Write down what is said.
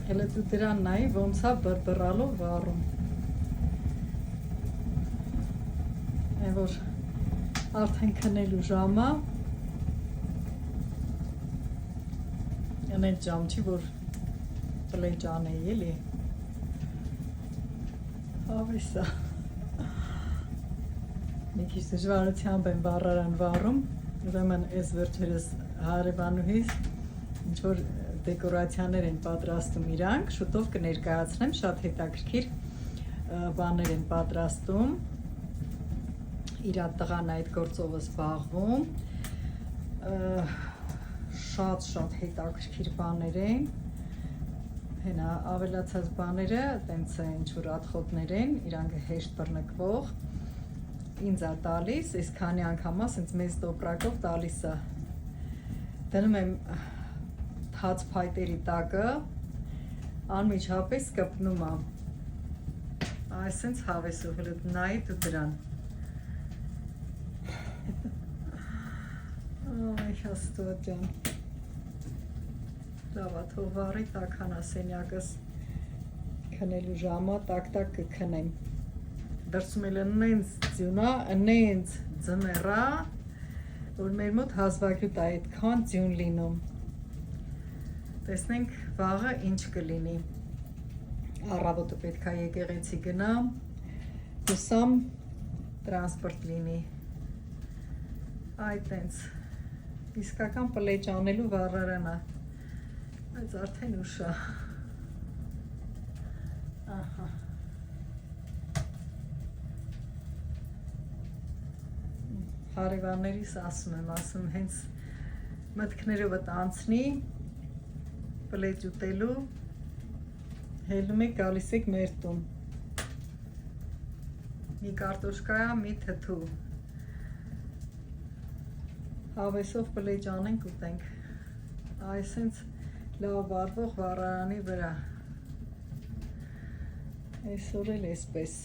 Հələ դու դրան նայի ոնց է բրբռալով վառում։ Այն որ արդեն քնելու ժամը։ Այն ժամ չի, որ պլեջան է էլի։ Հավեսա։ Մի քիչ դժվարությամբ եմ վառարան վառում, ուրեմն այս վերջերս հարևանուհիս ինչ որ դեկորացիաներ են պատրաստում իրանք, շուտով կներկայացնեմ, շատ հետաքրքիր բաներ են պատրաստում, իր տղան այդ գործով զբաղվում, շատ հետաքրքիր բաներ են, հենա ավելացած բաները, տենց ինչ որ ատխոտներ են, իրանք հեշտ բռնկվող, ինձ է տալիս, այս քանի անգամա սենց մեծ տոպրակով տալիս է, դնում եմ հաց փայտերի տակը, անմիջապես կպնում է, այսենց հավեսով, հլը նայի դու դրան, այ հաստատ ջան, լավա թող վառի տականա սենյակս քնելու ժամը, տակ կքնեմ, դրսում էլ նենց ձյունա, նենց ձմեռա, որ մեր մոտ հազվագյուտ է այդքան ձյուն լինում, տեսնենք վաղը ինչ կլինի, առավոտը պետք է եկեղեցի գնամ, հուսամ տրանսպորտ լինի, այդ տենց, իսկական պլեջ անելու վառարանա, բայց արդեն ուշ է, ահա, հարևաններիս ասում հենց մտքներովդ անցնի, պլեջ ուտելու, հելնում եք գալիս եք մեր տուն, մի կարտոշկա է, մի թթու, հավեսով պլեջ անենք ուտենք, այսենց լավ վառվող վառարանի վրա, այսօր էլ էսպես